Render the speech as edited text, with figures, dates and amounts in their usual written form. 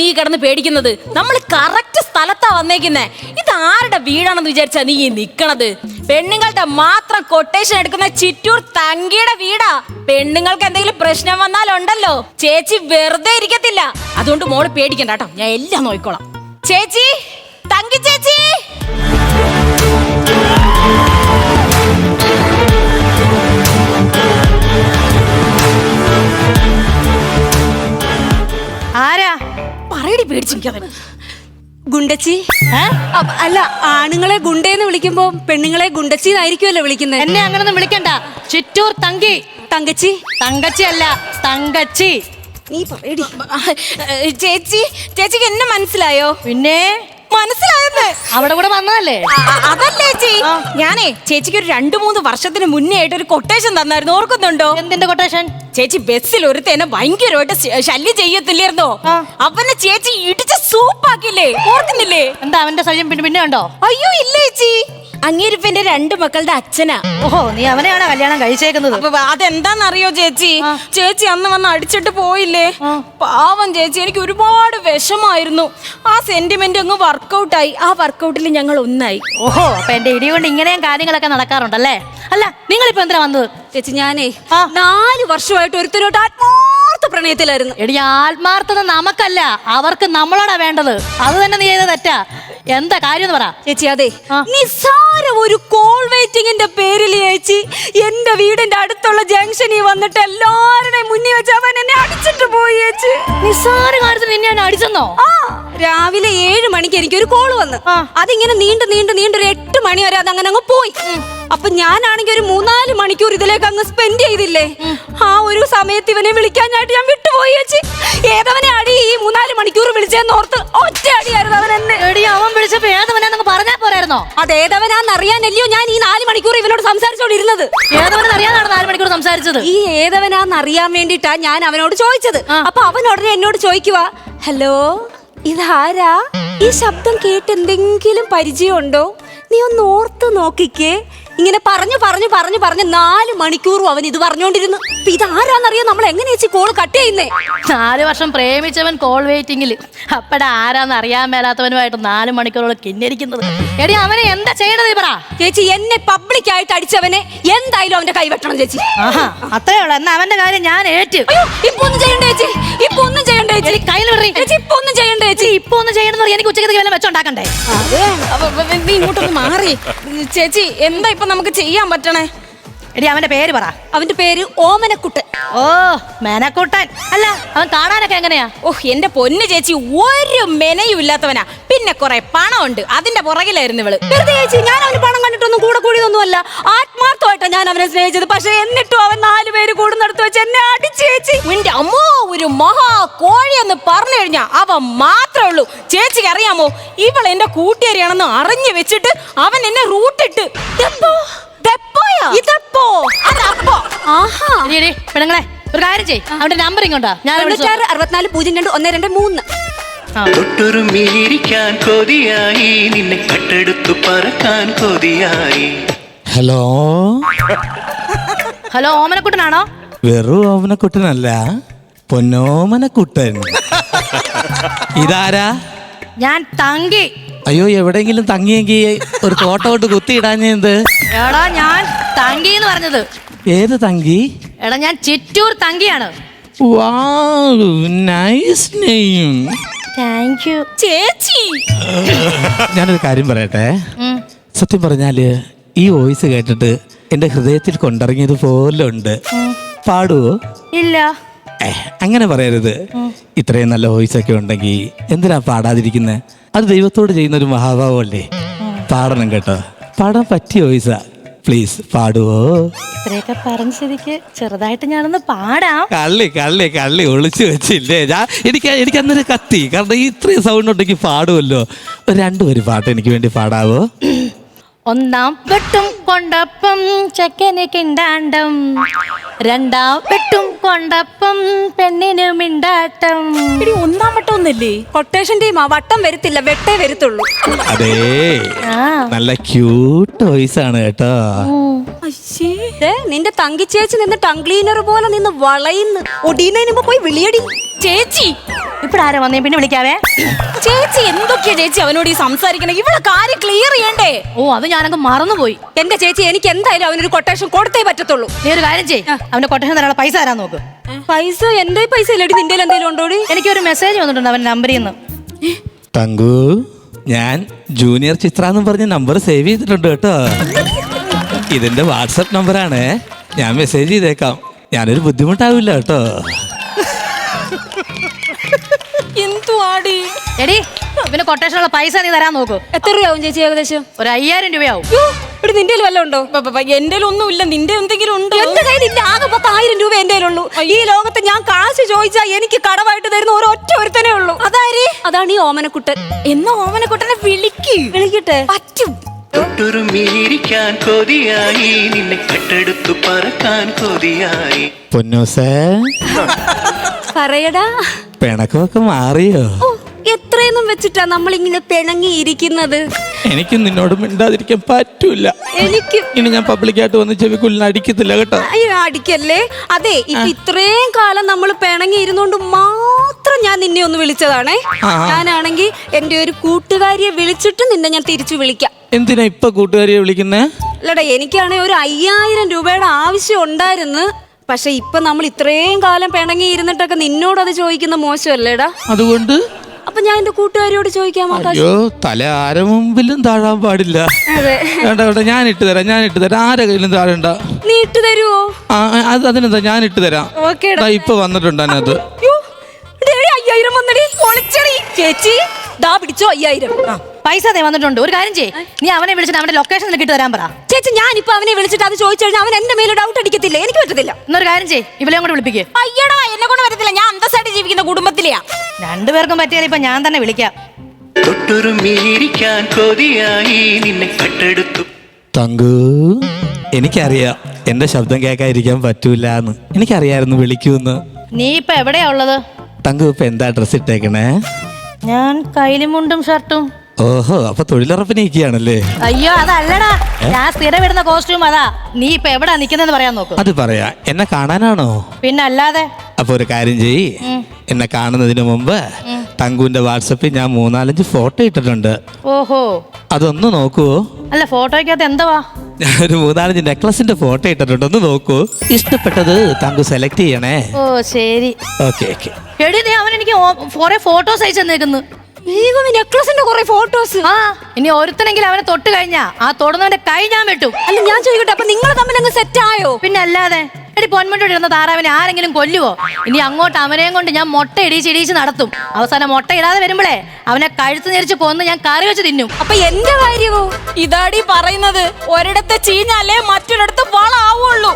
നീ കിടന്ന് പേടിക്കുന്നത്? നമ്മൾ കറക്റ്റ് സ്ഥലത്താ വന്നേക്കുന്നേ. ഇത് ആരുടെ വീടാണെന്ന് വിചാരിച്ചാ നീ നിക്കണത്? പെണ്ണുങ്ങളുടെ മാത്രം കൊട്ടേഷൻ എടുക്കുന്ന ചിറ്റൂർ തങ്കിയുടെ വീടാ. പെണ്ണുങ്ങൾക്ക് എന്തെങ്കിലും പ്രശ്നം വന്നാലുണ്ടല്ലോ ചേച്ചി വെറുതെ ഇരിക്കത്തില്ല. അതുകൊണ്ട് മോള് പേടിക്കണ്ട കേട്ടോ, ഞാൻ എല്ലാം നോക്കിക്കോളാം. ചേച്ചി, തങ്കി ചേച്ചി. ആരാ? പറയടി, പേടിച്ചിരിക്കാതെ. ഗുണ്ടച്ചി. അല്ല, ആണുങ്ങളെ ഗുണ്ടേന്ന് വിളിക്കുമ്പോ പെണ്ണുങ്ങളെ ഗുണ്ടച്ചി എന്നായിരിക്കുമല്ലോ വിളിക്കുന്നത്. എന്നെ അങ്ങനൊന്നും വിളിക്കണ്ട. ചിറ്റൂർ തങ്കി. തങ്കച്ചി. തങ്കച്ചി അല്ല, തങ്കച്ചി. നീ പറയടി. ചേച്ചി, ചേച്ചിക്ക് എന്നെ മനസ്സിലായോ? പിന്നെ മനസ്സിലായെന്ന്. അവിടെ കൂടെ വന്നതല്ലേ? അതല്ലേ ചേച്ചി, ഞാനേ ചേച്ചിക്ക് ഒരു 2-3 വർഷത്തിന് മുന്നേ ആയിട്ട് ഒരു കൊട്ടേഷൻ തന്നായിരുന്നു, ഓർക്കുന്നുണ്ടോ? എന്തിന്റെ കൊട്ടേഷൻ? ചേച്ചി ബസ്സിൽ ഒരുത്തേനെ ഭയങ്കരമായിട്ട് ശല്യം ചെയ്യത്തില്ലായിരുന്നോ? അവനെ ചേച്ചി ഇടിച്ച് സൂപ്പാക്കില്ലേ, ഓർക്കുന്നില്ലേ? എന്താ അവന്റെ ശല്യം പിന്നെ ഉണ്ടോ? അയ്യോ ഇല്ല ചേച്ചി, അങ്ങേരിപ്പ എന്റെ 2 മക്കളുടെ അച്ഛനാ. ഓഹോ, നീ അവനെയാണോ കല്യാണം കഴിച്ചേക്കുന്നത്? അതെന്താന്നറിയോ ചേച്ചി? ചേച്ചി അന്ന് വന്ന് അടിച്ചിട്ട് പോയില്ലേ, പാവം ചേച്ചി. എനിക്ക് ഒരുപാട് വിഷമായിരുന്നു. ആ സെന്റിമെന്റ് അങ്ങ് വർക്കൗട്ടായി. ആ വർക്കൗട്ടിൽ ഞങ്ങൾ ഒന്നായി. ഓഹോ, അപ്പൊ എന്റെ ഇടി കൊണ്ട് ഇങ്ങനെയും കാര്യങ്ങളൊക്കെ നടക്കാറുണ്ടല്ലേ? അല്ല, നിങ്ങളിപ്പോ എന്തിനാ വന്നത്? ചേച്ചി, ഞാനേ 4 വർഷമായിട്ട് ഒരുത്തരോട്ട് ആത്മാർത്ഥ പ്രണയത്തിലായിരുന്നു. എടി, ആത്മാർത്ഥത നമുക്കല്ല, അവർക്ക് നമ്മളോടാ വേണ്ടത്. അത് തന്നെ നീ ചെയ്ത തെറ്റാ. എന്താ കാര്യം എന്ന് പറ ചേച്ചി. അതെ, നിസ്സാര ഒരു കോൾ വെയിറ്റിംഗിന്റെ പേരിൽ ചേച്ചി എന്റെ വീടിന്റെ അടുത്തുള്ള ജംഗ്ഷനിൽ വന്നിട്ട് എല്ലാവരുടെയും മുന്നിൽ വെച്ച് അവൻ എന്നെ അടിച്ചിട്ട് പോയി ചേച്ചി. നിസ്സാര കാര്യത്തിന് നിന്നെ ഞാൻ അടിച്ചെന്നോ? രാവിലെ 7 മണിക്ക് എനിക്കൊരു കോള് വന്നു. അതിങ്ങനെ നീണ്ടു ഒരു 8 മണി വരെ അത് അങ്ങനെ അങ്ങ് പോയി. അപ്പൊ ഞാനാണെങ്കിൽ ഒരു 3-4 മണിക്കൂർ ഇതിലേക്ക് അങ്ങ് സ്പെൻഡ് ചെയ്തില്ലേ. ആ ഒരു സമയത്ത് ഇവനെ വിളിക്കാനായിട്ട് ഞാൻ വിട്ടുപോയി ചേച്ചി. ഏതവനെ അടി ഈ 3-4 മണിക്കൂർ വിളിച്ചെന്നോർത്ത് ഒറ്റ അടിയായിരുന്നു അവൻ എന്നെ. അവൻ വിളിച്ചപ്പോ ഏതവനാന്നൊക്കെ പറഞ്ഞാ പോരായിരുന്നോ? അതേതവനാന്നറിയാനല്ലയോ ഞാൻ ഈ 4 മണിക്കൂർ ഇവനോട് സംസാരിച്ചോണ്ടിരുന്നത്. ഏതവനെന്നറിയാനാണ് 4 മണിക്കൂർ സംസാരിച്ചത്? ഈ ഏതവനാന്നറിയാൻ വേണ്ടിട്ടാ ഞാൻ അവനോട് ചോദിച്ചത്. അപ്പൊ അവൻ ഉടനെ എന്നോട് ചോദിക്കുക, ഹലോ, ഇതാരാ? ഈ ശബ്ദം കേട്ട് എന്തെങ്കിലും പരിചയമുണ്ടോ? നീ ഒന്ന് ഓർത്ത് നോക്കിക്കേ. ഇങ്ങനെ പറഞ്ഞു 4 മണിക്കൂറും അവൻ ഇത് പറഞ്ഞോണ്ടിരുന്നു. ഇതാരാന്നറിയാൻ നമ്മൾ എങ്ങനെ ചേച്ചി കോള് കട്ട് ചെയ്യുന്നേ? 4 വർഷം പ്രേമിച്ചവൻ കോൾ വെയിറ്റിംഗില്. അപ്പടെ ആരാന്ന് അറിയാൻ മേലാത്തവനുമായിട്ട് 4 മണിക്കൂറോളം കിന്നിരിക്കുന്നത്. എടി, അവനെ എന്താ ചെയ്യണത് പറ ചേച്ചി. എന്നെ പബ്ലിക്കായിട്ട് അടിച്ചവനെ എന്തായാലും അവന്റെ കൈവെട്ടണം ചേച്ചി. അത്രേ ഉള്ളൂ. എന്നാ അവന്റെ കാര്യം ഞാൻ ഏറ്റ്. ഇപ്പൊ ഒന്നും ചെയ്യണ്ട ചേച്ചി, ഇപ്പൊ ഒന്നും ചെയ്യണ്ട ചേച്ചി. കയ്യിൽ ചേച്ചി, ഇപ്പൊ ഒന്നും ചെയ്യണ്ട ചേച്ചി. ഇപ്പൊ ഒന്നും ചെയ്യണമെന്ന് പറയാൻ എനിക്ക് ഉച്ചയ്ക്ക് വല്ല വെച്ചോണ്ടാക്കണ്ടേ? നീ ഇങ്ങോട്ടൊന്ന് മാറി ചേച്ചി. എന്താ ഇപ്പൊ നമുക്ക് ചെയ്യാൻ പറ്റണേ? എടി, അവന്റെ പേര് പറ. അവന്റെ പേര് ഓമനക്കുട്ടൻ. ഓ, മേനക്കുട്ടൻ. അല്ല, അവൻ കാണാനൊക്കെ എങ്ങനെയാ? എന്റെ പൊന്ന് ചേച്ചി, ഒരു മെനയും ഇല്ലാത്തവനാ. പിന്നെ കുറെ പണമുണ്ട്, അതിന്റെ പുറകിലായിരുന്നു ഇവള്. വെറുതെ ചേച്ചി, ഞാൻ അവന് പണം കണ്ടിട്ടൊന്നും കൂടെ കൂടിയൊന്നുമല്ല. ആത്മാർത്ഥമായിട്ടാ ഞാൻ അവനെ സ്നേഹിച്ചത്. പക്ഷെ എന്നിട്ടും അവൻ 4 പേര് കൂടുന്നിടത്ത് വെച്ച് എന്നെ അടിച്ചു ചേച്ചി. നിന്റെ അമ്മോ, ഒരു മഹാ കോഴി എന്ന് പറഞ്ഞു കഴിഞ്ഞാ അവൻ മാത്രമേ ഉള്ളൂ. ചേച്ചിക്ക് അറിയാമോ, ഇവൾ എന്റെ കൂട്ടുകാരിയാണെന്ന് അറിഞ്ഞു വെച്ചിട്ട് അവൻ എന്നെ റൂട്ടിട്ട്. പെണ്ണുങ്ങളെ, ഒരു കാര്യം ചെയ്യ്, അവന്റെ നമ്പർ ഇങ്ങോട്ടാ. ഞാൻ 640212 തൊട്ടുറുമ്മിലിരിക്കാൻ കൊതിയായി, നിന്നെ കട്ടെടുത്തു പറക്കാൻ കൊതിയായി. ഹലോ, ഹലോ, ഓമനക്കുട്ടനാണോ? വെറും ഓമനക്കുട്ടനല്ല, പൊന്നോമനക്കുട്ടൻ. ഇതാരാ? ഞാൻ തങ്കി. അയ്യോ, എവിടെയെങ്കിലും തങ്ങിയെങ്കിൽ ഒരു തോട്ടം കൊണ്ട് കുത്തിയിടാഞ്ഞെന്ത്? എടാ, ഞാൻ തങ്കി എന്ന് പറഞ്ഞത്. ഏത് തങ്കി? എടാ, ഞാൻ ചിറ്റൂർ തങ്കിയാണ്. വാവ്, നൈസ് നെയിം. താങ്ക് യു ചേച്ചി. ഞാനൊരു കാര്യം പറയട്ടെ. സത്യം പറഞ്ഞാല് ഈ വോയിസ് കേട്ടിട്ട് എന്റെ ഹൃദയത്തിൽ കൊണ്ടിറങ്ങിയത് പോലെ ഉണ്ട്. പാടുവോ? ഇല്ല. അങ്ങനെ പറയരുത്. ഇത്രയും നല്ല വോയിസ് ഒക്കെ ഉണ്ടെങ്കിൽ എന്തിനാ പാടാതിരിക്കുന്നത്? അത് ദൈവത്തോട് ചെയ്യുന്ന ഒരു മഹാഭാവമല്ലേ. പാടണം കേട്ടോ. പാടാൻ പറ്റിയ വോയിസാ. പ്ലീസ് പാടുവോ? ഇത്രയൊക്കെ പറഞ്ഞ സ്ഥിതിക്ക് ചെറുതായിട്ട് ഞാനൊന്ന് പാടാം. കള്ളി ഒളിച്ചു വെച്ചില്ലേ? എനിക്ക് അന്നൊരു കത്തി. കാരണം ഇത്രയും സൗണ്ട് ഉണ്ടെങ്കിൽ പാടുമല്ലോ. 2 വരി പാട്ട് എനിക്ക് വേണ്ടി പാടാവോ? ഒന്നാം വെട്ടും കൊണ്ടപ്പം ചെക്കന് കിണ്ടാണ്ടം, 2ാം വെട്ടും കൊണ്ടപ്പം പെണ്ണിന് മിണ്ടാട്ടം. ഒന്നാം വട്ടം ഒന്നല്ലേ? കൊട്ടേഷൻ ടീം വട്ടം വരത്തില്ല, വെട്ടേ വരത്തുള്ളൂ. അതേ, നല്ല ക്യൂട്ട് വോയിസ് ആണ് കേട്ടോ. നിന്റെ തങ്കി ചേച്ചി നിന്ന് ടങ് ക്ലീനർ പോലെ നിന്ന് വളയുന്നു. ഒടിയുന്നതിന് മുമ്പ് പോയി വിളിയടി. ചേച്ചി ഇപ്പഴാരാ വന്നേ? പിന്നെ വിളിക്കാവേ. ചേച്ചി എന്തൊക്കെയാ ചേച്ചി അവനോട് ഈ സംസാരിക്കണേ? ഇവിടെ കാര്യം ക്ലിയർ ചെയ്യണ്ടേ? ഓ, അത് ഞാനങ്ങ് മറന്നുപോയി. എന്റെ ചേച്ചി, എനിക്ക് എന്തായാലും അവനൊരു കൊട്ടേഷൻ കൊടുത്തേ പറ്റത്തുള്ളൂ. നീ ഒരു കാര്യം ചെയ്യ്, അവന്റെ കൊട്ടേഷൻ തരാനുള്ള പൈസ തരാൻ നോക്ക്. പൈസ? എന്റെ പൈസ ഇല്ലടി, നിന്റെ എന്തെങ്കിലും ഉണ്ടോടി? എനിക്കൊരു മെസ്സേജ് വന്നിട്ടുണ്ട് അവന്റെ നമ്പറിൽ നിന്ന്. തങ്കു, ഞാൻ ജൂനിയർ ചിത്ര എന്നും പറഞ്ഞ് നമ്പർ സേവ് ചെയ്തിട്ടുണ്ട് കേട്ടോ. ഇതിന്റെ വാട്സപ്പ് നമ്പറാണ്. ഞാൻ മെസ്സേജ് ചെയ്തേക്കാം. ഞാനൊരു ബുദ്ധിമുട്ടാവില്ല കേട്ടോ. എന്തുവാടി? എടി, പിന്നെ കൊട്ടേഷനുള്ള പൈസ നീ തരാൻ നോക്ക്. എത്ര രൂപയാവും ചേച്ചി ഏകദേശം? ഒരു 5000 രൂപയാവും. ഇവിടെ നിന്റെ വല്ലതും ഉണ്ടോ? എന്റെ ഒന്നും ഇല്ല. നിന്റെ എന്തെങ്കിലും ഉണ്ടോ? എന്റെ കയ്യിൽ ഇല്ല. ആകെ 10,000 രൂപ എന്റെ കയ്യിലുള്ളൂ. ഈ ലോകത്ത് ഞാൻ കാശ് ചോദിച്ചാൽ എനിക്ക് കടമായിട്ട് തരുന്ന ഒരൊറ്റ ഒരുത്തനേ ഉള്ളൂ. അതാര്? അതാണ് ഈ ഓമനക്കുട്ടൻ. എന്നാ ഓമനക്കുട്ടനെ വിളിക്കട്ടെ? പറ്റും. തൊട്ടുരുമ്മിയിരിക്കാൻ കൊതിയായി നിന്നെ കട്ടെടുത്തു പറക്കാൻ കൊതിയായി. പൊന്നൂസേ, പറയടാ. പിണക്കമൊക്കെ മാറിയോ? ഓ, എത്രയൊന്നും വെച്ചിട്ടാ നമ്മളിങ്ങനെ പിണങ്ങിയിരിക്കുന്നത്? എനിക്കും നിന്നോട് മിണ്ടാതിരിക്കാൻ പറ്റൂല. എനിക്ക് ഇനി ഞാൻ പബ്ലിക്കായിട്ട് വന്ന് ചെവിക്കുള്ളിൽ അടിക്കത്തില്ല കേട്ടോ. അയ്യോ, അടിക്കല്ലേ. അതെ, ഇപ്പൊ ഇത്രയും കാലം നമ്മൾ പിണങ്ങി ഇരുന്നോണ്ട് മാത്രം ഞാൻ നിന്നെ ഒന്ന് വിളിച്ചതാണേ. ഞാനാണെങ്കിൽ എന്റെ ഒരു കൂട്ടുകാരിയെ വിളിച്ചിട്ട് നിന്നെ ഞാൻ തിരിച്ചു വിളിക്കാം. എന്തിനാ ഇപ്പൊ കൂട്ടുകാരിയെ വിളിക്കുന്നേ? അല്ലടാ, എനിക്കാണെങ്കിൽ ഒരു 5000 രൂപയുടെ ആവശ്യം ഉണ്ടായിരുന്നു. പക്ഷെ ഇപ്പൊ നമ്മൾ ഇത്രയും കാലം പിണങ്ങി ഇരുന്നിട്ടൊക്കെ നിന്നോട് അത് ചോദിക്കുന്ന മോശമല്ലേടാ? അതുകൊണ്ട് അപ്പൊ ഞാൻ എന്റെ കൂട്ടുകാരിയോട് ചോദിക്കാമോ? അയ്യോ, തല ആരെ മുമ്പിലും താഴാൻ പാടില്ല. അതെ, വേണ്ട വേണ്ട, ഞാൻ ഇട്ട് തരാം. ആരെ കയ്യിലും താഴണ്ട. നീ ഇട്ട് തരുവോ? അതിനെന്താ, ഞാൻ ഇട്ട് തരാം. ഓക്കേടാ. ഇപ്പൊ വന്നിട്ടുണ്ട് അതിനകത്ത്. 5000 വന്നടി. പൊളിച്ചടി ചേച്ചി. ദാ പിടിച്ചോ 5000. പൈസ ദേ വന്നിട്ടുണ്ട്. ഒരു കാര്യം ചെയ്യ്, നീ അവനെ വിളിച്ചിട്ട് അവന്റെ ലൊക്കേഷൻ നിനക്ക് ഇട്ട് തരാൻ പറ. ചേച്ചി, ഞാനിപ്പോ അവനെ വിളിച്ചിട്ട് അത് ചോദിച്ചു കഴിഞ്ഞാൽ അവൻ എന്റെ മേലെ ഡൗട്ട് അടിക്കത്തില്ല. എനിക്ക് പറ്റത്തില്ല. എന്നൊരു കാര്യം ചെയ്യ്, ഇവളെയും കൂടെ വിളിപ്പിക്ക്. അയ്യടാ, എന്നെ കൊണ്ട് വരത്തില്ല. ഞാൻ അന്തസ്സായിട്ട് ജീവിക്കുന്ന കുടുംബത്തിലെയാ. രണ്ടുപേർക്കും പറ്റിയാൽ ഇപ്പൊ ഞാൻ തന്നെ വിളിക്കാം. തൊട്ടുരുമ്മിയിരിക്കാൻ കൊതിയായി നിന്നെ കട്ടെടുത്തു. തങ്കു, എനിക്കറിയാം എന്റെ ശബ്ദം കേൾക്കാതിരിക്കാൻ പറ്റൂല എന്ന്. എനിക്കറിയായിരുന്നു വിളിക്കൂന്ന്. നീ ഇപ്പൊ എവിടെയാ ഉള്ളത്? തങ്കു ഇപ്പൊ എന്താ ഡ്രസ് ഇട്ടേക്കണേ? ഞാൻ കൈലി മുണ്ടും ഷർട്ടും. ഓഹോ, അപ്പൊ തൊഴിലുറപ്പിന് നിൽക്കുകയാണല്ലേ? അയ്യോ, അതല്ലടാ, ഞാൻ സ്ഥിരം ഇടുന്ന കോസ്റ്റ്യൂം അതാ. നീ ഇപ്പൊ എവിടാ നിക്കുന്നെന്ന് പറയാൻ നോക്ക്. അത് പറയാ. എന്നെ കാണാനാണോ? പിന്നെ അല്ലാതെ. അപ്പൊ ഒരു കാര്യം ചെയ്യ്, എന്നെ കാണുന്നതിന് മുമ്പ് തങ്കുവിന്റെ വാട്സപ്പിൽ ഞാൻ 3-4 ഫോട്ടോ ഇട്ടിട്ടുണ്ട്. ഓഹോ, അതൊന്ന് നോക്കുവോ? അല്ല, ഫോട്ടോയ്ക്കകത്ത് എന്തുവാ? ഞാനൊരു 3-5 നെക്ലസിന്റെ ഫോട്ടോ ഇട്ടിട്ടുണ്ട്. ഒന്ന് നോക്കൂ. ഇഷ്ടപ്പെട്ടത് തങ്കു സെലക്ട് ചെയ്യണേ. ഓ ശരി. Okay okay. എടി, നീ അവൻ എനിക്ക് കുറെ ഫോട്ടോസ് അയച്ചു തന്നേക്കുന്നു. നെക്ലസിന്റെ കുറെ ഫോട്ടോസ്. ആ, ഇനി ഒരുത്തനെങ്കിലും അവനെ തൊട്ട് കഴിഞ്ഞാ ആ തൊടുന്നവന്റെ കൈ ഞാൻ വെട്ടും. അല്ല, ഞാൻ ചോദിക്കട്ടെ, അപ്പൊ നിങ്ങൾ തമ്മിൽ അങ്ങ് സെറ്റ് ആയോ? പിന്നെ അല്ലാതെ. എടി, പൊന്മുട്ടോട് ഇരുന്ന താറാവിനെ ആരെങ്കിലും കൊല്ലുവോ? ഇനി അങ്ങോട്ട് അവനെയും കൊണ്ട് ഞാൻ മുട്ട ഇടിച്ച് നടത്തും. അവസാനം മുട്ട ഇടാതെ വരുമ്പോഴേ അവനെ കഴുത്ത് ഞെരിച്ച് കൊന്ന് ഞാൻ കറി വെച്ച് തിന്നും. അപ്പൊ എന്റെ കാര്യമോ? ഇതാടി പറയുന്നത്. ഒരിടത്ത് ചീഞ്ഞാലേ മറ്റൊരിടത്ത് വളാവുള്ളൂ.